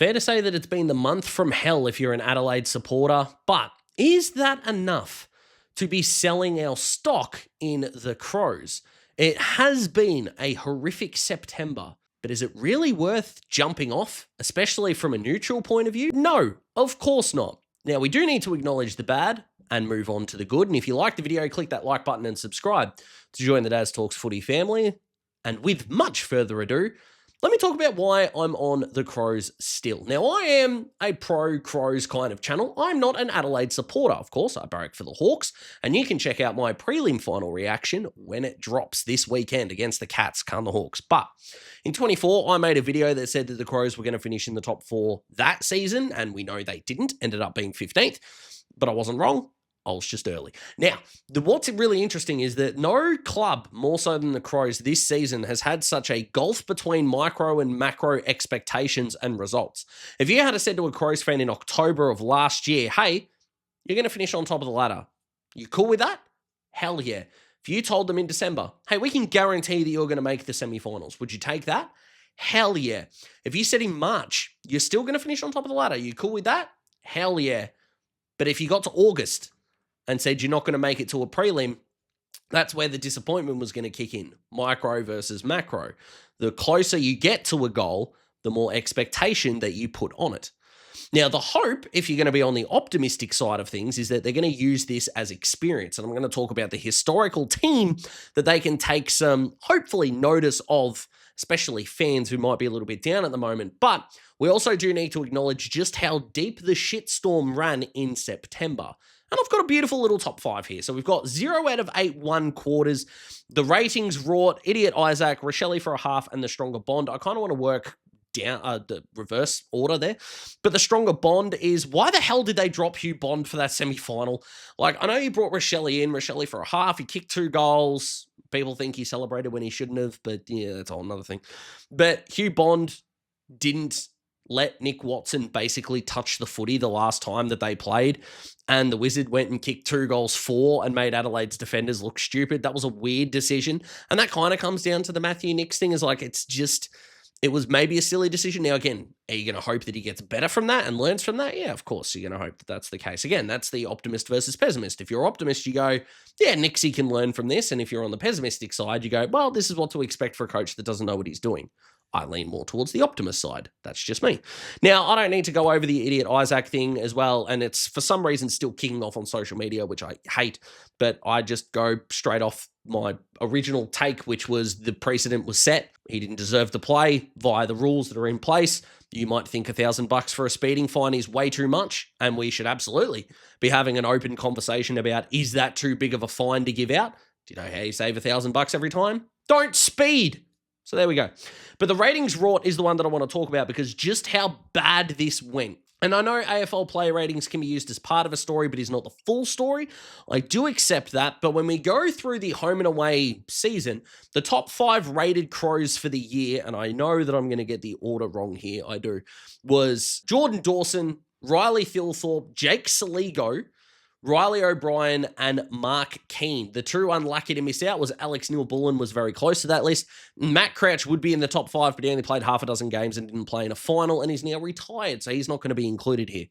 fair to say that it's been the month from hell if you're an Adelaide supporter, but is that enough to be selling our stock in the Crows? It has been a horrific September, but is it really worth jumping off, especially from a neutral point of view? No, of course not. Now, we do need to acknowledge the bad and move on to the good. And if you like the video, click that like button and subscribe to join the Daz Talks Footy family. And with much further ado, let me talk about why I'm on the Crows still. Now, I am a pro-Crows kind of channel. I'm not an Adelaide supporter, of course. I barrack for the Hawks, and you can check out my prelim final reaction when it drops this weekend against the Cats, come the Hawks. But in 24, I made a video that said that the Crows were going to finish in the top 4 that season, and we know they didn't, ended up being 15th, but I wasn't wrong. I was just early. Now, what's really interesting is that no club, more so than the Crows this season, has had such a gulf between micro and macro expectations and results. If you had said to a Crows fan in October of last year, hey, you're going to finish on top of the ladder, you cool with that? Hell yeah. If you told them in December, hey, we can guarantee that you're going to make the semi-finals, would you take that? Hell yeah. If you said in March, you're still going to finish on top of the ladder, you cool with that? Hell yeah. But if you got to August and said you're not going to make it to a prelim, that's where the disappointment was going to kick in. Micro versus macro. The closer you get to a goal, the more expectation that you put on it. Now, the hope, if you're going to be on the optimistic side of things, is that they're going to use this as experience. And I'm going to talk about the historical team that they can take some, hopefully, notice of, especially fans who might be a little bit down at the moment. But we also do need to acknowledge just how deep the shitstorm ran in September. And I've got a beautiful little top 5 here. So we've got 0 out of 8 1/4. The ratings wrought Idiot Isaac, Rochelle for a half, and the stronger Bond. I kind of want to work down the reverse order there. But the stronger Bond is, why the hell did they drop Hugh Bond for that semi-final? Like, I know you brought Rochelle for a half. He kicked 2 goals. People think he celebrated when he shouldn't have, but yeah, that's a whole another thing. But Hugh Bond didn't let Nick Watson basically touch the footy the last time that they played, and the Wizard went and kicked 2 goals for and made Adelaide's defenders look stupid. That was a weird decision, and that kind of comes down to the Matthew Nicks thing. Is like, it was maybe a silly decision. Now, again, are you going to hope that he gets better from that and learns from that? Yeah, of course, you're going to hope that that's the case. Again, that's the optimist versus pessimist. If you're optimist, you go, yeah, Nixie can learn from this, and if you're on the pessimistic side, you go, well, this is what to expect for a coach that doesn't know what he's doing. I lean more towards the optimist side. That's just me. Now, I don't need to go over the Idiot Isaac thing as well, and it's for some reason still kicking off on social media, which I hate, but I just go straight off my original take, which was the precedent was set. He didn't deserve to play via the rules that are in place. You might think $1,000 for a speeding fine is way too much, and we should absolutely be having an open conversation about, is that too big of a fine to give out? Do you know how you save $1,000 every time? Don't speed. So there we go. But the ratings rort is the one that I want to talk about because just how bad this went. And I know AFL player ratings can be used as part of a story, but is not the full story. I do accept that. But when we go through the home and away season, the top 5 rated Crows for the year, and I know that I'm going to get the order wrong here, I do, was Jordan Dawson, Riley Thilthorpe, Jake Saligo, Riley O'Brien, and Mark Keane. The 2 unlucky to miss out was Alex Neil-Bullen, was very close to that list. Matt Crouch would be in the top 5, but he only played half a dozen games and didn't play in a final, and he's now retired, so he's not going to be included here.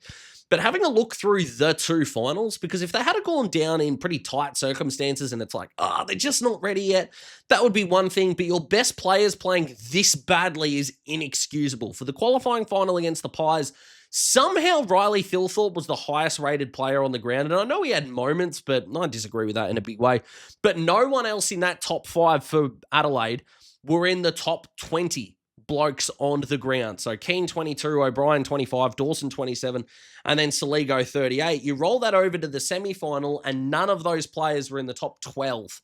But having a look through the 2 finals, because if they had gone down in pretty tight circumstances and it's like, they're just not ready yet, that would be one thing, but your best players playing this badly is inexcusable. For the qualifying final against the Pies, somehow Riley Thilthorpe was the highest rated player on the ground. And I know he had moments, but I disagree with that in a big way. But no one else in that top 5 for Adelaide were in the top 20 blokes on the ground. So Keane 22, O'Brien 25, Dawson 27, and then Saligo 38. You roll that over to the semi-final and none of those players were in the top 12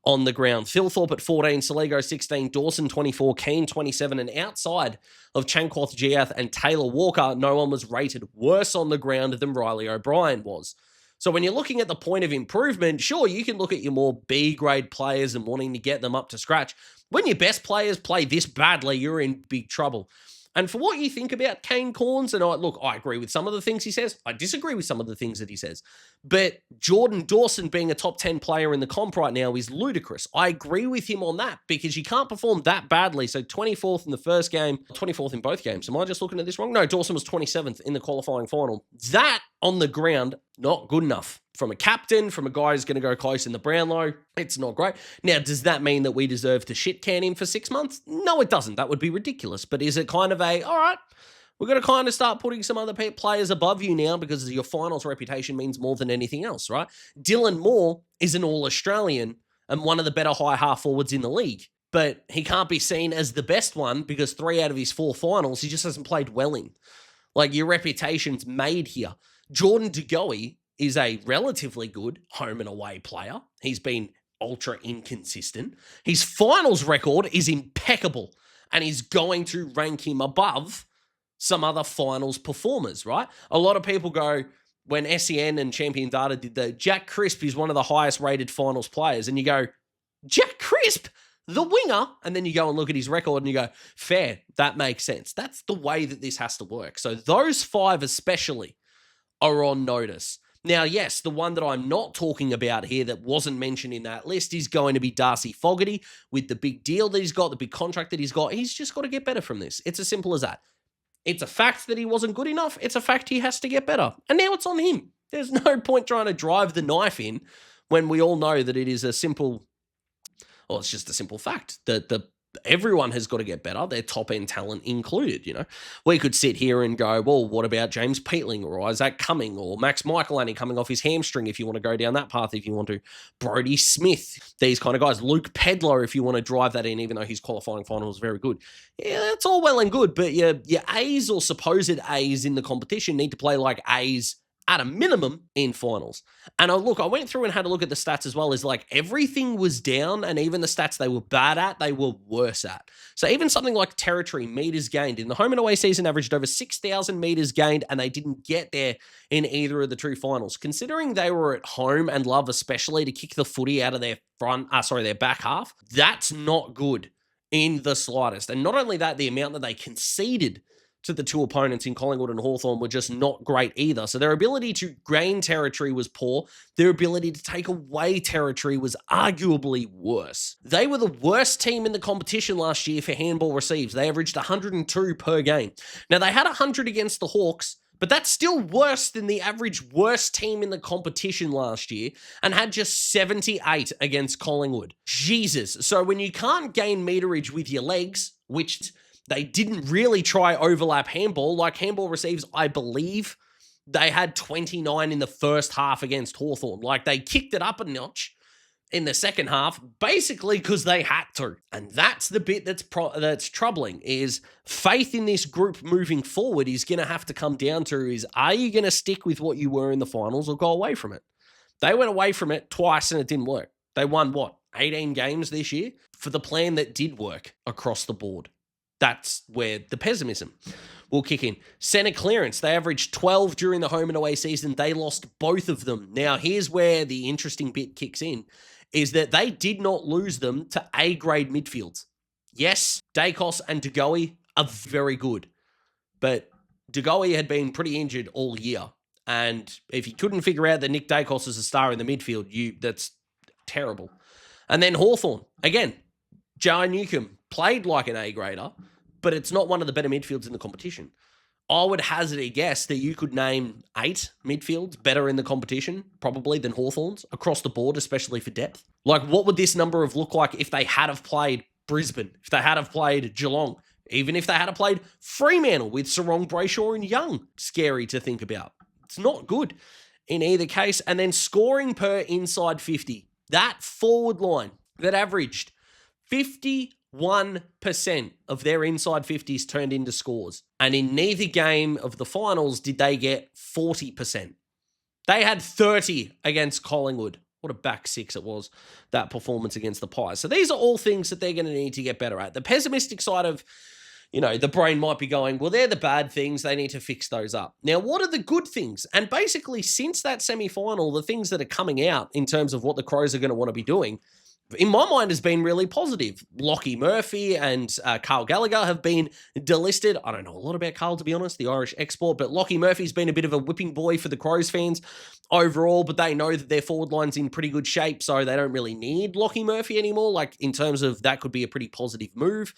on the ground. Thilthorpe at 14, Saligo 16, Dawson 24, Keane 27, and outside of Chankwath Giath and Taylor Walker, no one was rated worse on the ground than Riley O'Brien was. So when you're looking at the point of improvement, sure, you can look at your more B-grade players and wanting to get them up to scratch. When your best players play this badly, you're in big trouble. And for what you think about Kane Corns, and I agree with some of the things he says. I disagree with some of the things that he says. But Jordan Dawson being a top 10 player in the comp right now is ludicrous. I agree with him on that because you can't perform that badly. So 24th in the first game, 24th in both games. Am I just looking at this wrong? No, Dawson was 27th in the qualifying final. That on the ground, not good enough. From a captain, from a guy who's going to go close in the Brownlow, it's not great. Now, does that mean that we deserve to shit can him for 6 months? No, it doesn't. That would be ridiculous. But is it kind of all right, we're going to kind of start putting some other players above you now because your finals reputation means more than anything else, right? Dylan Moore is an All-Australian and one of the better high half forwards in the league. But he can't be seen as the best one because 3 out of his 4 finals, he just hasn't played well in. Like, your reputation's made here. Jordan De Goey is a relatively good home and away player. He's been ultra inconsistent. His finals record is impeccable and he's going to rank him above some other finals performers, right? A lot of people go, when SEN and Champion Data did the Jack Crisp is one of the highest rated finals players, and you go, Jack Crisp, the winger, and then you go and look at his record and you go, fair, that makes sense. That's the way that this has to work. So those 5 especially are on notice. Now, yes, the one that I'm not talking about here that wasn't mentioned in that list is going to be Darcy Fogarty with the big deal that he's got, the big contract that he's got. He's just got to get better from this. It's as simple as that. It's a fact that he wasn't good enough. It's a fact he has to get better. And now it's on him. There's no point trying to drive the knife in when we all know that it is a simple, well, it's just a simple fact that everyone has got to get better, their top-end talent included, you know. We could sit here and go, well, what about James Peatling or Isaac Cumming or Max Michelani coming off his hamstring if you want to go down that path, if you want to. Brodie Smith, these kind of guys. Luke Pedlar, if you want to drive that in, even though his qualifying final was very good. Yeah, that's all well and good, but your A's or supposed A's in the competition need to play like A's at a minimum in finals. And I went through and had a look at the stats as well. Is like everything was down, and even the stats they were bad at, they were worse at. So even something like territory, meters gained, in the home and away season averaged over 6,000 meters gained, and they didn't get there in either of the 2 finals. Considering they were at home and love especially to kick the footy out of their their back half, that's not good in the slightest. And not only that, the amount that they conceded to the 2 opponents in Collingwood and Hawthorn were just not great either. So their ability to gain territory was poor. Their ability to take away territory was arguably worse. They were the worst team in the competition last year for handball receives. They averaged 102 per game. Now, they had 100 against the Hawks, but that's still worse than the average worst team in the competition last year and had just 78 against Collingwood. Jesus. So when you can't gain meterage with your legs, which they didn't really try overlap handball. Like handball receives, I believe they had 29 in the first half against Hawthorn. Like they kicked it up a notch in the second half, basically because they had to. And that's the bit that's troubling, is faith in this group moving forward is going to have to come down to is, are you going to stick with what you were in the finals or go away from it? They went away from it twice and it didn't work. They won, 18 games this year for the plan that did work across the board. That's where the pessimism will kick in. Centre clearance, they averaged 12 during the home and away season. They lost both of them. Now, here's where the interesting bit kicks in, is that they did not lose them to A-grade midfields. Yes, Dacos and De Goey are very good, but De Goey had been pretty injured all year. And if you couldn't figure out that Nick Dacos is a star in the midfield, that's terrible. And then Hawthorn, again, Jai Newcomb played like an A-grader, but it's not one of the better midfields in the competition. I would hazard a guess that you could name 8 midfields better in the competition, probably, than Hawthorn's, across the board, especially for depth. Like, what would this number have looked like if they had have played Brisbane, if they had have played Geelong, even if they had have played Fremantle with Sarong, Brayshaw and Young? Scary to think about. It's not good in either case. And then scoring per inside 50. That forward line that averaged 51% of their inside 50s turned into scores. And in neither game of the finals did they get 40%. They had 30 against Collingwood. What a back six it was, that performance against the Pies. So these are all things that they're going to need to get better at. The pessimistic side of, the brain might be going, well, they're the bad things. They need to fix those up. Now, what are the good things? And basically, since that semi-final, the things that are coming out in terms of what the Crows are going to want to be doing in my mind, has been really positive. Lockie Murphy and Carl Gallagher have been delisted. I don't know a lot about Carl, to be honest, the Irish export, but Lockie Murphy's been a bit of a whipping boy for the Crows fans overall, but they know that their forward line's in pretty good shape, so they don't really need Lockie Murphy anymore. Like, in terms of that could be a pretty positive move.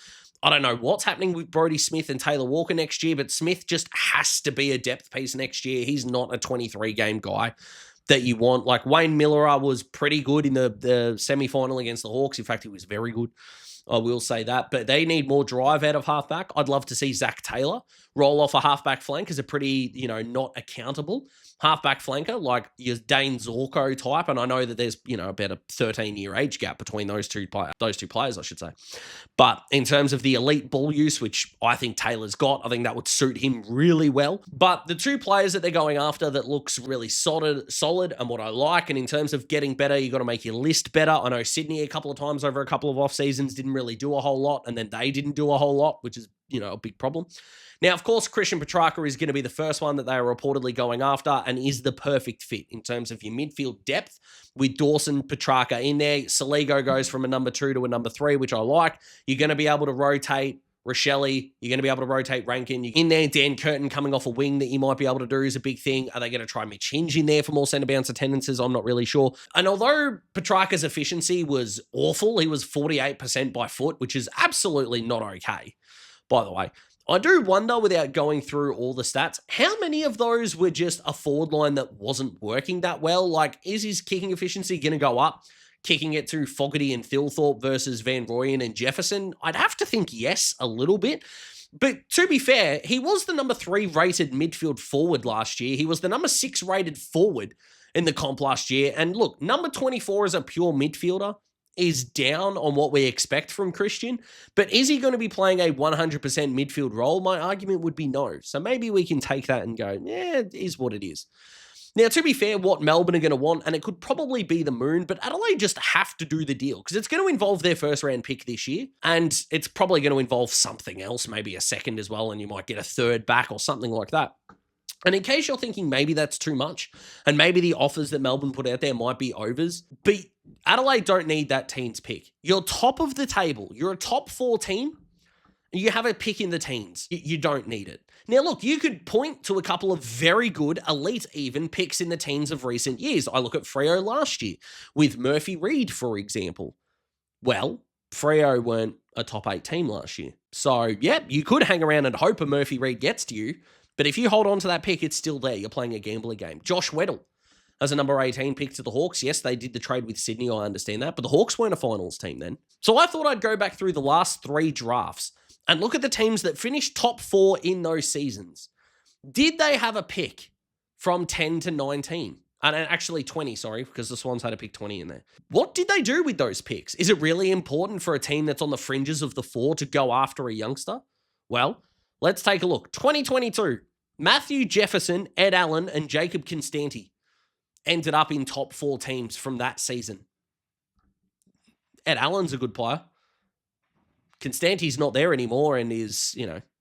I don't know what's happening with Brodie Smith and Taylor Walker next year, but Smith just has to be a depth piece next year. He's not a 23-game guy that you want. Like, Wayne Miller was pretty good in the semi-final against the Hawks. In fact, he was very good. I will say that. But they need more drive out of halfback. I'd love to see Zach Taylor roll off a halfback flank as a pretty, not accountable halfback flanker, like your Dane Zorko type. And I know that there's, about a 13-year age gap between those two players, I should say. But in terms of the elite ball use, which I think Taylor's got, I think that would suit him really well. But the two players that they're going after that looks really solid and what I like, and in terms of getting better, you got to make your list better. I know Sydney a couple of times over a couple of off seasons didn't really do a whole lot, and then they didn't do a whole lot, which is, a big problem. Now, of course, Christian Petrarca is going to be the first one that they are reportedly going after and is the perfect fit in terms of your midfield depth with Dawson, Petrarca in there. Saligo goes from a number 2 to a number 3, which I like. You're going to be able to rotate Rochelle. You're going to be able to rotate Rankin. You're in there, Dan Curtin coming off a wing that you might be able to do is a big thing. Are they going to try Mitch Hinge in there for more centre bounce attendances? I'm not really sure. And although Petrarca's efficiency was awful, he was 48% by foot, which is absolutely not okay, by the way. I do wonder, without going through all the stats, how many of those were just a forward line that wasn't working that well? Like, is his kicking efficiency going to go up, kicking it through Fogarty and Thilthorpe versus Van Rooyen and Jefferson? I'd have to think yes, a little bit. But to be fair, he was the number 3 rated midfield forward last year. He was the number 6 rated forward in the comp last year. And look, number 24 as a pure midfielder is down on what we expect from Christian, but is he going to be playing a 100% midfield role? My argument would be no. So maybe we can take that and go, yeah, it is what it is. Now, to be fair, what Melbourne are going to want, and it could probably be the moon, but Adelaide just have to do the deal because it's going to involve their first round pick this year, and it's probably going to involve something else, maybe a second as well, and you might get a third back or something like that. And in case you're thinking maybe that's too much, and maybe the offers that Melbourne put out there might be overs, but Adelaide don't need that teens pick. You're top of the table. You're a top 4 team. You have a pick in the teens. You don't need it. Now, look, you could point to a couple of very good, elite even, picks in the teens of recent years. I look at Freo last year with Murphy Reid, for example. Well, Freo weren't a top 8 team last year. So, yeah, you could hang around and hope a Murphy Reid gets to you, but if you hold on to that pick, it's still there. You're playing a gambler game. Josh Weddle as a number 18 pick to the Hawks. Yes, they did the trade with Sydney. I understand that. But the Hawks weren't a finals team then. So I thought I'd go back through the last 3 drafts and look at the teams that finished top 4 in those seasons. Did they have a pick from 10 to 19? And actually 20, sorry, because the Swans had a pick 20 in there. What did they do with those picks? Is it really important for a team that's on the fringes of the 4 to go after a youngster? Well, let's take a look. 2022, Matthew Jefferson, Ed Allen, and Jacob Constanti ended up in top 4 teams from that season. Ed Allen's a good player. Constanti's not there anymore and is,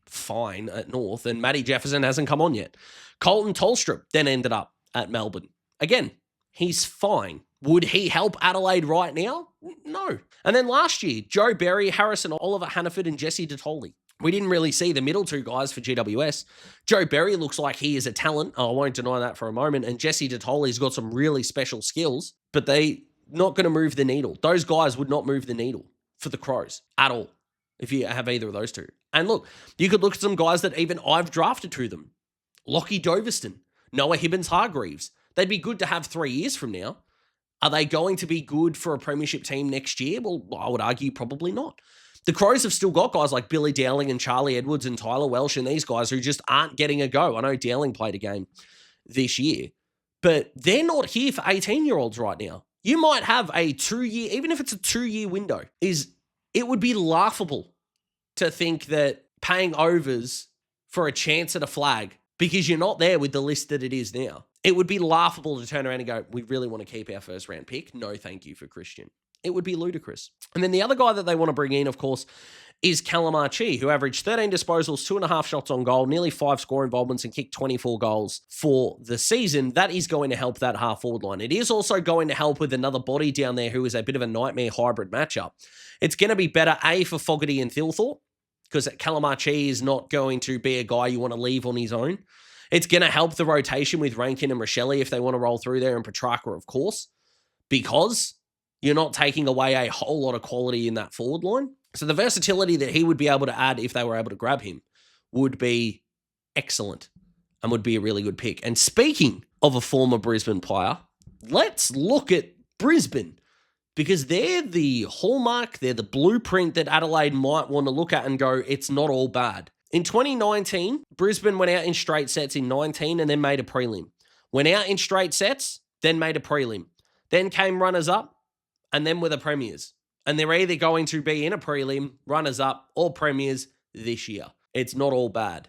fine at North. And Matty Jefferson hasn't come on yet. Colton Tolstrup then ended up at Melbourne. Again, he's fine. Would he help Adelaide right now? No. And then last year, Joe Berry, Harrison Oliver, Hannaford, and Jesse Detoli. We didn't really see the middle 2 guys for GWS. Joe Berry looks like he is a talent. I won't deny that for a moment. And Jesse Detoli's got some really special skills, but they not going to move the needle. Those guys would not move the needle for the Crows at all if you have either of those 2. And look, you could look at some guys that even I've drafted to them. Lockie Doverston, Noah Hibbins-Hargreaves. They'd be good to have 3 years from now. Are they going to be good for a premiership team next year? Well, I would argue probably not. The Crows have still got guys like Billy Dowling and Charlie Edwards and Tyler Welsh and these guys who just aren't getting a go. I know Dowling played a game this year, but they're not here for 18-year-olds right now. You might have a 2-year, even if it's a 2-year window, it would be laughable to think that paying overs for a chance at a flag because you're not there with the list that it is now. It would be laughable to turn around and go, we really want to keep our first round pick. No, thank you for Christian. It would be ludicrous. And then the other guy that they want to bring in, of course, is Calamarchi, who averaged 13 disposals, 2.5 shots on goal, nearly 5 score involvements, and kicked 24 goals for the season. That is going to help that half-forward line. It is also going to help with another body down there who is a bit of a nightmare hybrid matchup. It's going to be better, A, for Fogarty and Thilthorpe, because Calamarchi is not going to be a guy you want to leave on his own. It's going to help the rotation with Rankin and Rochelle if they want to roll through there, and Petrarca, of course, because you're not taking away a whole lot of quality in that forward line. So the versatility that he would be able to add if they were able to grab him would be excellent and would be a really good pick. And speaking of a former Brisbane player, let's look at Brisbane, because they're the hallmark, they're the blueprint that Adelaide might want to look at and go, it's not all bad. In 2019, Brisbane went out in straight sets in 19 and then made a prelim. Went out in straight sets, then made a prelim. Then came runners-up, and then were the premiers. And they're either going to be in a prelim, runners-up, or premiers this year. It's not all bad,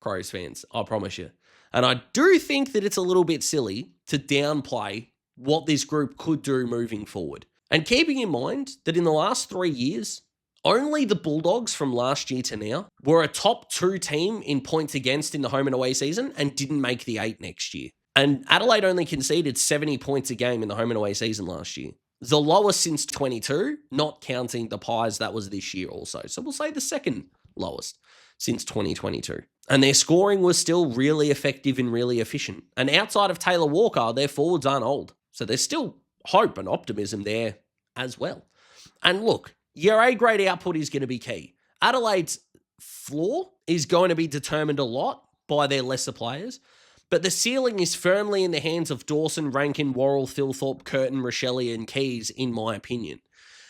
Crows fans, I promise you. And I do think that it's a little bit silly to downplay what this group could do moving forward. And keeping in mind that in the last 3 years, only the Bulldogs from last year to now were a top 2 team in points against in the home and away season and didn't make the 8 next year. And Adelaide only conceded 70 points a game in the home and away season last year. The lowest since 22, not counting the Pies, that was this year also. So we'll say the second lowest since 2022. And their scoring was still really effective and really efficient. And outside of Taylor Walker, their forwards aren't old. So there's still hope and optimism there as well. And look, your A-grade output is going to be key. Adelaide's floor is going to be determined a lot by their lesser players, but the ceiling is firmly in the hands of Dawson, Rankin, Worrell, Thilthorpe, Curtin, Rochelle, and Keys, in my opinion.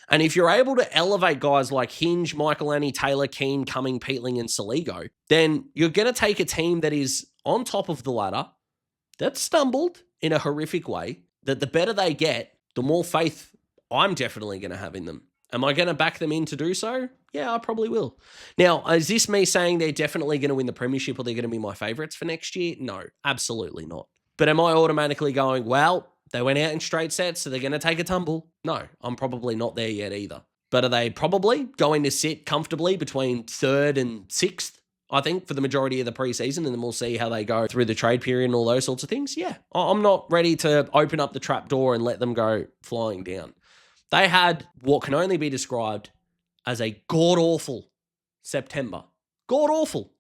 And if you're able to elevate guys like Hinge, Michael Taylor, Keane, Cumming, Peatling, and Saligo, then you're going to take a team that is on top of the ladder, that stumbled in a horrific way, that the better they get, the more faith I'm definitely going to have in them. Am I going to back them in to do so? Yeah, I probably will. Now, is this me saying they're definitely going to win the premiership or they're going to be my favourites for next year? No, absolutely not. But am I automatically going, well, they went out in straight sets, so they're going to take a tumble? No, I'm probably not there yet either. But are they probably going to sit comfortably between 3rd and 6th, I think, for the majority of the preseason, and then we'll see how they go through the trade period and all those sorts of things? Yeah, I'm not ready to open up the trap door and let them go flying down. They had what can only be described as a god-awful September. God-awful.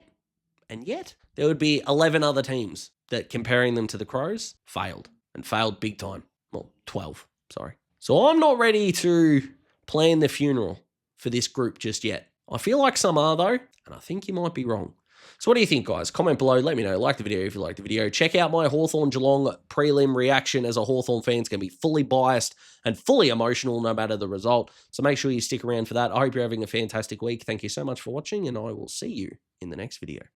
And yet, there would be 11 other teams that, comparing them to the Crows, failed. And failed big time. Well, 12, sorry. So I'm not ready to plan the funeral for this group just yet. I feel like some are, though, and I think you might be wrong. So what do you think, guys? Comment below. Let me know. Like the video if you like the video. Check out my Hawthorn-Geelong prelim reaction, as a Hawthorn fan. It's going to be fully biased and fully emotional no matter the result. So make sure you stick around for that. I hope you're having a fantastic week. Thank you so much for watching, and I will see you in the next video.